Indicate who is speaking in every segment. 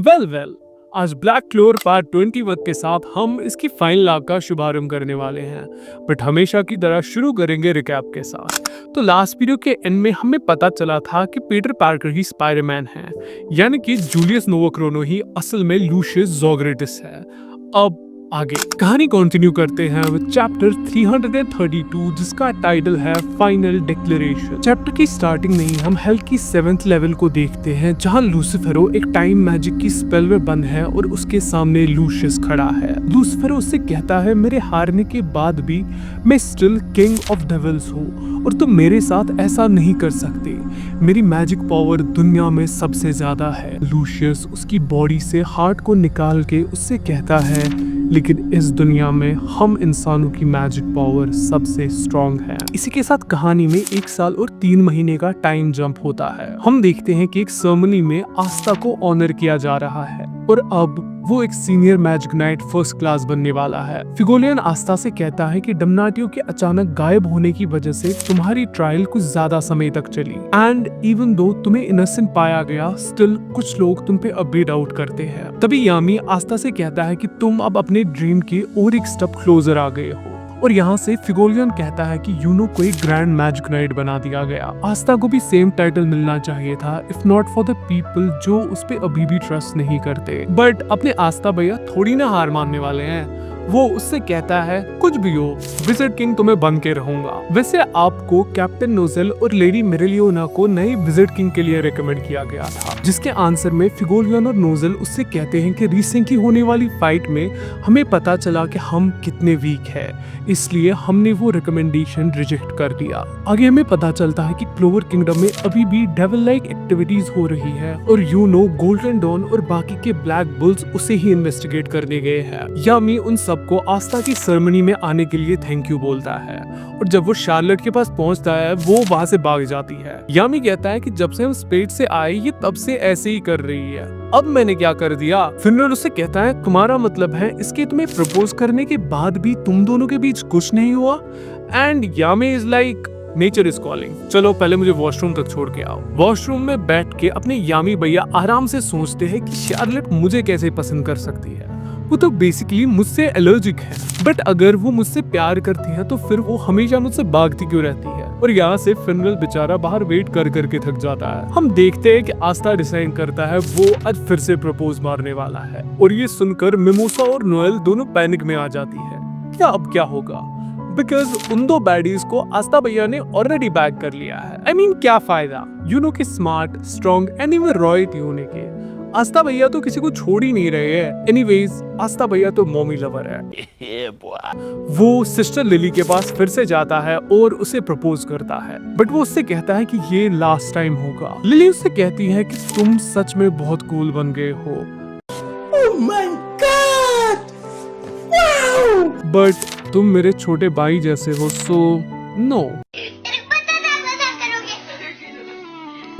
Speaker 1: Well आज black क्लोर part 21 के साथ हम इसकी फाइनल आर्क का शुभारंभ करने वाले हैं। बट हमेशा की तरह शुरू करेंगे रिकैप के साथ। तो लास्ट वीडियो के एंड में हमें पता चला था कि पीटर पार्कर ही स्पाइडरमैन है, यानी कि जूलियस नोवाक्रोनो ही असल में लूशियस ज़ोग्रेटिस है। अब आगे कहानी कंटिन्यू करते हैं विद चैप्टर 332 जिसका टाइटल है फाइनल डिक्लेरेशन। चैप्टर की स्टार्टिंग में ही हम हेल की 7th लेवल को देखते हैं, जहां लूसिफेरो एक टाइम मैजिक की स्पेल में बंद है और उसके सामने लूशियस खड़ा है। लूसिफेरो उससे कहता है, मेरे हारने के बाद भी मैं स्टिल किंग ऑफ डेविल्स हूँ और तुम मेरे साथ ऐसा नहीं कर सकते। मेरी मैजिक पावर दुनिया में सबसे ज्यादा है। लूशियस उसकी बॉडी से हार्ट को निकाल के उससे कहता है, लेकिन इस दुनिया में हम इंसानों की मैजिक पावर सबसे स्ट्रॉन्ग है। इसी के साथ कहानी में 1 साल और 3 महीने का टाइम जंप होता है। हम देखते हैं कि एक सेरेमनी में आस्था को ऑनर किया जा रहा है और अब वो एक senior magic night first class बनने वाला है। फिगोलियन आस्था से कहता है कि डमनाटियो के अचानक गायब होने की वजह से तुम्हारी ट्रायल कुछ ज्यादा समय तक चली एंड इवन दो तुम्हें इनोसेंट पाया गया, स्टिल कुछ लोग तुम पे अब भी डाउट करते हैं। तभी यामी आस्था से कहता है कि तुम अब अपने ड्रीम के और एक स्टेप क्लोजर आ गए हो। और यहाँ से फिगोलियन कहता है कि यूनो को एक ग्रैंड मैजिक नाइट बना दिया गया। आस्था को भी सेम टाइटल मिलना चाहिए था, if not for the people जो उस पे अभी भी ट्रस्ट नहीं करते। बट अपने आस्था भैया थोड़ी ना हार मानने वाले हैं। वो उससे कहता है, कुछ भी हो विजिट किंग तुम्हें बन के रहूंगा। वैसे आपको कैप्टन नोजेल और लेडी मेरेलियोना को नए विजिट किंग के लिए रेकमेंड किया गया था, जिसके आंसर में फिगोलियन और नोजेल उससे कहते हैं कि रिसेंटली होने वाली फाइट में हमें पता चला कि हम कितने वीक है, इसलिए हमने वो रिकमेंडेशन रिजेक्ट कर दिया। आगे हमें पता चलता है कि क्लोवर किंगडम में अभी भी डेविल लाइक एक्टिविटीज हो रही है और यूनो, गोल्डन डॉन और बाकी के ब्लैक बुल्स उसे ही इन्वेस्टिगेट करने गए हैं। यामी उन सबको आस्था की सेरेमनी में आने के लिए थैंक यू बोलता है और जब वो शार्लेट के पास पहुंचता है वो वहां से भाग जाती है। यामी कहता है कि जब से हम स्पेस से आए ये तब से ऐसे ही कर रही है, अब मैंने क्या कर दिया। फिनरल उससे कहता है, तुम्हारा मतलब है इसके तुम्हें प्रपोज करने के बाद भी तुम दोनों के बीच कुछ नहीं हुआ। And Yami is like, nature is calling, चलो पहले मुझे वॉशरूम तक छोड़ के आओ। वॉशरूम में बैठ के अपने यामी भैया आराम से सोचते हैं कि शार्लेट मुझे कैसे पसंद कर सकती है, वो तो बेसिकली मुझसे एलर्जिक है, बट अगर वो मुझसे प्यार करती है तो फिर वो हमेशा मुझसे भागती क्यों रहती है। और यहाँ से फिनरल बेचारा बाहर वेट कर करके थक जाता है। हम देखते हैं कि आस्था डिसाइड करता है वो आज फिर से प्रपोज मारने वाला है और ये सुनकर मिमोसा और नोएल दोनों पैनिक में आ जाती है। क्या अब क्या होगा, बिकॉज उन दो बैडीज को आस्था भैया ने ऑलरेडी बैग कर लिया है। I mean, क्या फायदा यूनो के smart, strong and even royalty होने के। आस्था भैया तो किसी को छोड़ ही नहीं रहे हैं। एनीवेज, आस्था भैया तो मॉमी लवर है। वो सिस्टर लिली के पास फिर से जाता है और उसे प्रपोज करता है, बट वो उससे कहता है कि ये लास्ट टाइम होगा। लिली उससे कहती है कि तुम सच में बहुत कूल बन गए हो।
Speaker 2: Oh my God! Wow!
Speaker 1: But तुम मेरे छोटे भाई जैसे हो, सो नो।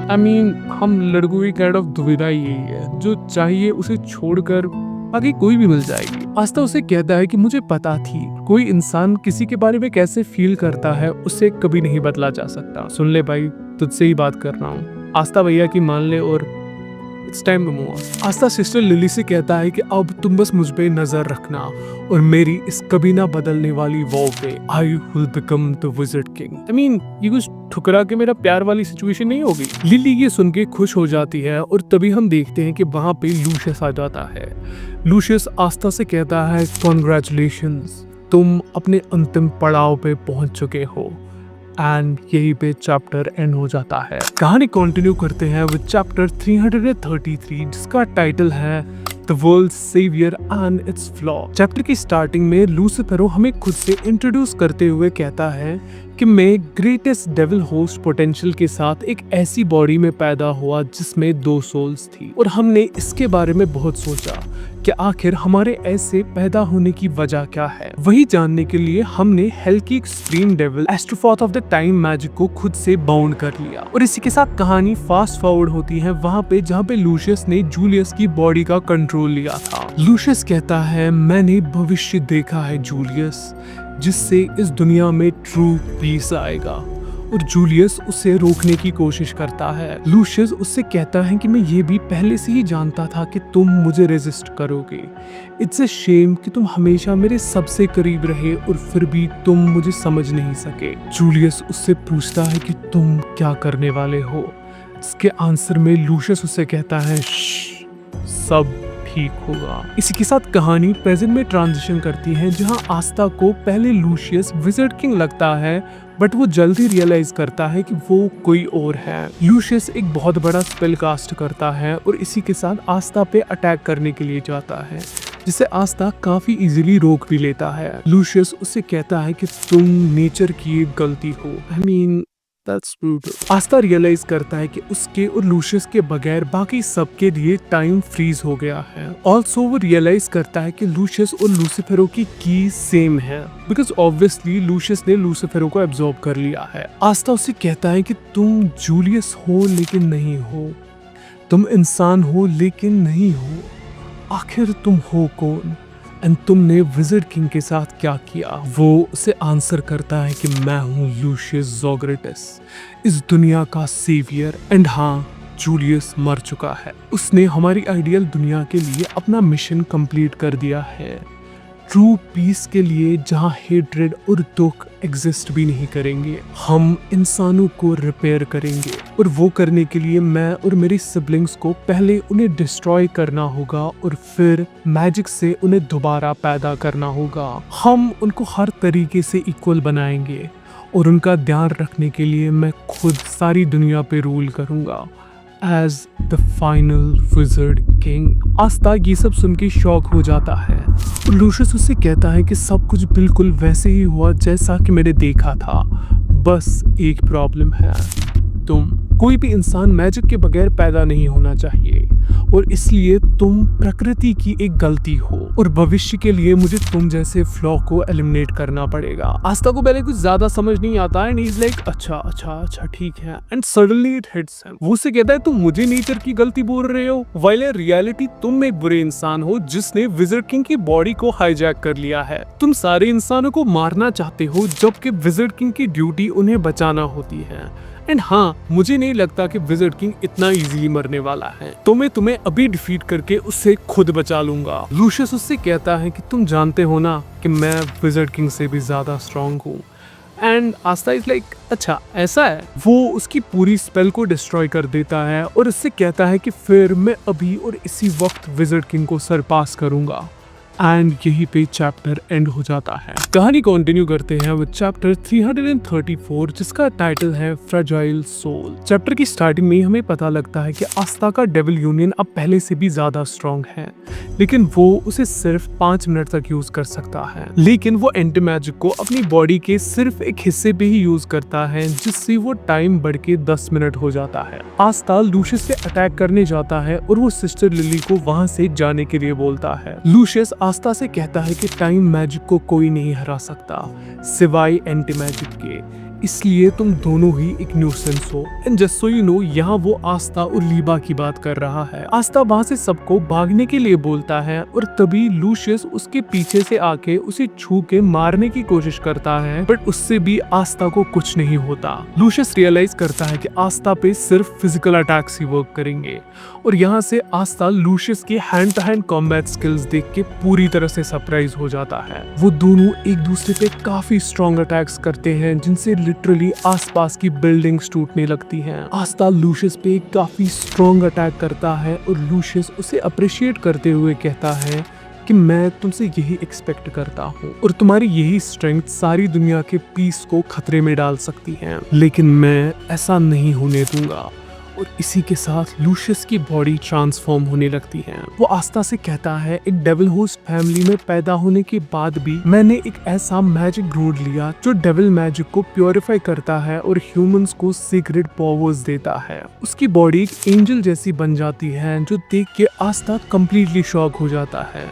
Speaker 1: I mean, हम लड़कों की काइंड ऑफ दुविधा यही है, जो चाहिए उसे छोड़कर बाकी कोई भी मिल जाएगी। आस्था उसे कहता है कि मुझे पता थी कोई इंसान किसी के बारे में कैसे फील करता है उसे कभी नहीं बदला जा सकता। सुन ले भाई, तुझसे ही बात कर रहा हूँ। आस्था भैया की मान ले और it's time to move on. Aastha sister Lily से कहता है कि अब तुम बस मुझ पे नजर रखना और मेरी इस कभी ना बदलने वाली वॉ पे I will become the visit king. I mean, ये कुछ ठुकरा के मेरा प्यार वाली सिचुएशन नहीं होगी। लिली ये सुन के खुश हो जाती है और तभी हम देखते हैं कि वहां पे लूशियस आ जाता है। लूशियस आस्था से कहता है, कॉन्ग्रेचुलेशंस, तुम अपने अंतिम पड़ाव पे पहुंच चुके हो। एंड यही पे चैप्टर एंड हो जाता है। कहानी कंटिन्यू करते हैं विद चैप्टर 333 जिसका टाइटल है the world's saviour and its flaw. Chapter की स्टार्टिंग में लूसिफेरो हमें खुद से इंट्रोड्यूस करते हुए कहता है कि मैं ग्रेटेस्ट डेविल होस्ट पोटेंशियल के साथ एक ऐसी बॉडी में पैदा हुआ जिसमें 2 सोल्स थी और हमने इसके बारे में बहुत सोचा कि आखिर हमारे ऐसे पैदा होने की वजह क्या है। वही जानने के लिए हमने हेल की एक्सट्रीम डेविल एस्ट्रोफॉथ ऑफ द टाइम मैजिक को खुद से बाउंड कर लिया। और इसी के साथ कहानी फास्ट फॉरवर्ड होती है वहां पे जहाँ पे लूशियस ने जूलियस की बॉडी का कंट्रोल लिया था। लूशियस कहता है, मैंने भविष्य देखा है जूलियस, जिससे इस दुनिया में ट्रू पीस आएगा। और जूलियस उसे रोकने की कोशिश करता है। लूशियस उससे कहता है कि मैं ये भी पहले से ही जानता था कि तुम मुझे रेजिस्ट करोगे। इट्स अ शेम कि तुम हमेशा मेरे सबसे करीब रहे और फिर भी तुम मुझे समझ नहीं सके। जूलियस उससे पूछता है कि तुम क्या करने वाले हो। इसके आंसर में लूशियस उससे कहता है सब ठीक होगा। इसी के साथ कहानी प्रेजेंट में ट्रांजिशन करती है, जहां आस्था को पहले लूशियस विज़र्ड किंग लगता है, बट वो जल्दी रियलाइज करता है कि वो कोई और है। लूशियस एक बहुत बड़ा स्पेल कास्ट करता है और इसी के साथ आस्था पे अटैक करने के लिए जाता है, जिसे आस्था काफी इजीली रोक भी लेता है। लूशियस उससे कहता है कि तुम नेचर की एक गलती हो। That's brutal. आस्था रियलाइज करता है कि उसके और लूशियस के बगैर बाकी सबके लिए टाइम फ्रीज हो गया है। ऑल्सो वो रियलाइज करता है कि लूशियस और लूसिफेरो की सेम है, बिकॉज ऑब्वियसली लूशियस ने लूसिफेरो को एब्जॉर्ब कर लिया है। आस्था उससे कहता है कि तुम जूलियस हो लेकिन नहीं हो, तुम इंसान हो लेकिन नहीं हो, आखिर तुम हो कौन एंड तुमने विज़र्ड किंग के साथ क्या किया। वो उसे आंसर करता है कि मैं हूँ लूशियस ज़ोग्रेटस, इस दुनिया का सेवियर। एंड हाँ, जूलियस मर चुका है, उसने हमारी आइडियल दुनिया के लिए अपना मिशन कंप्लीट कर दिया है, ट्रू पीस के लिए, जहाँ हेट्रेड और दुख एग्जिस्ट भी नहीं करेंगे। हम इंसानों को रिपेयर करेंगे और वो करने के लिए मैं और मेरी सिबलिंग्स को पहले उन्हें डिस्ट्रॉय करना होगा और फिर मैजिक से उन्हें दोबारा पैदा करना होगा। हम उनको हर तरीके से इक्वल बनाएंगे और उनका ध्यान रखने के लिए मैं खुद सारी दुनिया पे रूल करूंगा as the final wizard king. Astha ये सब सुन के शॉक हो जाता है और लूशियस उससे कहता है कि सब कुछ बिल्कुल वैसे ही हुआ जैसा कि मैंने देखा था, बस एक प्रॉब्लम है, कोई भी इंसान मैजिक के बगैर पैदा नहीं होना चाहिए और इसलिए तुम प्रकृति की एक गलती हो और भविष्य के लिए मुझे तुम जैसे फ्लॉ को एलिमिनेट करना पड़ेगा। आस्था को पहले कुछ ज्यादा समझ नहीं आता एंड ही इज लाइक अच्छा ठीक है and suddenly it hits him. वो उसे कहता है तुम मुझे नेचर की गलती बोल रहे हो, व्हाइल इन रियलिटी तुम एक बुरे इंसान हो जिसने विज़र्ड किंग की बॉडी को हाईजैक कर लिया है। तुम सारे इंसानों को मारना चाहते हो जबकि विज़र्ड किंग की ड्यूटी उन्हें बचाना होती है। एंड हाँ, मुझे नहीं लगता कि विज़र्ड किंग इतना इजीली मरने वाला है, तो मैं तुम्हें अभी डिफीट करके उससे खुद बचा लूंगा। लूशियस उससे कहता है कि तुम जानते हो ना कि मैं विज़र्ड किंग से भी ज्यादा स्ट्रांग हूँ। एंड आस्था इज लाइक अच्छा ऐसा है। वो उसकी पूरी स्पेल को डिस्ट्रॉय कर देता है और उससे कहता है कि फिर मैं अभी और इसी वक्त विज़र्ड किंग को सरपास करूंगा। एंड यही पे चैप्टर एंड हो जाता है। कहानी कंटिन्यू करते हैं विद चैप्टर 334 जिसका टाइटल है फ्रेजाइल सोल। चैप्टर की स्टार्टिंग में हमें पता लगता है कि आस्था का डेविल यूनियन अब पहले से भी ज्यादा स्ट्रॉन्ग है, लेकिन वो उसे सिर्फ 5 मिनट तक यूज कर सकता है। लेकिन वो एंटी मैजिक को अपनी बॉडी के सिर्फ एक हिस्से पे ही यूज करता है, जिससे वो टाइम बढ़ के 10 मिनट हो जाता है। आस्था लूशियस पे अटैक करने जाता है और वो सिस्टर लिली को वहां से जाने के लिए बोलता है। लूशियस आस्था से कहता है कि टाइम मैजिक को कोई नहीं हरा सकता सिवाय एंटी मैजिक के, इसलिए तुम दोनों ही एक न्यूसेंस हो। And just so you know, यहाँ वो आस्था और लीबा की बात कर रहा है। आस्था वहां से सबको भागने के लिए बोलता है और तभी लूशियस उसके पीछे से आके उसे छू के मारने की कोशिश करता है, बट उससे भी आस्था को कुछ नहीं होता। लूशियस रियलाइज करता है कि आस्था पे सिर्फ फिजिकल अटैक्स ही वर्क करेंगे और यहाँ से आस्था लूशियस के hand to hand combat skills देख के पूरी तरह से सरप्राइज हो जाता है। वो दोनों एक दूसरे पे काफी स्ट्रॉन्ग अटैक्स करते हैं जिनसे लिटरली आसपास की बिल्डिंग्स टूटने लगती हैं। आस्था लूशियस पे काफी स्ट्रॉन्ग अटैक करता है और लूशियस उसे अप्रिशिएट करते हुए कहता है कि मैं तुमसे यही एक्सपेक्ट करता हूँ और तुम्हारी यही स्ट्रेंथ सारी दुनिया के पीस को खतरे में डाल सकती है, लेकिन मैं ऐसा नहीं होने दूंगा। और इसी के साथ लूशियस की बॉडी ट्रांसफॉर्म होने लगती है। वो आस्था से कहता है एक डेविल होस्ट फैमिली में पैदा होने के बाद भी मैंने एक ऐसा मैजिक ढूंढ लिया जो डेविल मैजिक को प्योरीफाई करता है और ह्यूमंस को सीक्रेट पावर्स देता है। उसकी बॉडी एक एंजल जैसी बन जाती है, जो देख के आस्था कंप्लीटली शॉक हो जाता है।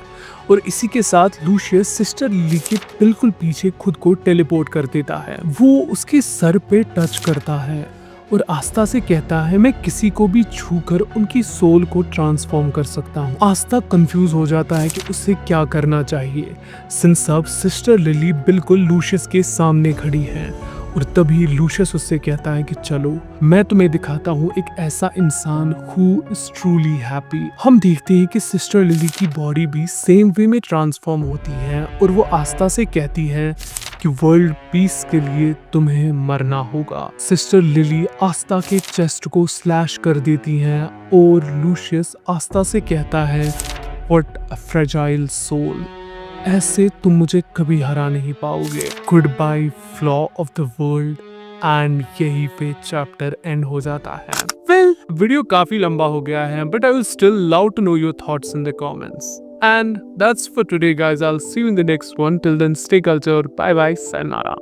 Speaker 1: और इसी के साथ लूशियस सिस्टर लिली के बिल्कुल पीछे खुद को टेलीपोर्ट कर देता है। वो उसके सर पे टच करता है और आस्था से कहता है मैं किसी को भी छूकर उनकी सोल को ट्रांसफॉर्म कर सकता हूँ। आस्था कंफ्यूज हो जाता है कि उसे क्या करना चाहिए, सिंस अब सिस्टर लिली बिल्कुल लूशियस के सामने खड़ी है और तभी लूशियस उससे कहता है कि चलो मैं तुम्हें दिखाता हूँ एक ऐसा इंसान हु इज ट्रूली हैप्पी। हम देखते हैं कि सिस्टर लिली की बॉडी भी सेम वे में ट्रांसफॉर्म होती है और वो आस्था से कहती है कि वर्ल्ड पीस के लिए तुम्हें मरना होगा। सिस्टर लिली आस्था के चेस्ट को स्लैश कर देती हैं और लूशियस आस्था से कहता है व्हाट अ फ्रेजाइल सोल, ऐसे तुम मुझे कभी हरा नहीं पाओगे। Goodbye flaw of the world. And यही पे चैप्टर एंड हो जाता है। वेल, वीडियो काफी लंबा हो गया है but I will still love to know your thoughts in the comments. And that's for today guys. I'll see you in the next one. Till then, stay cultured. Bye bye. Sayonara.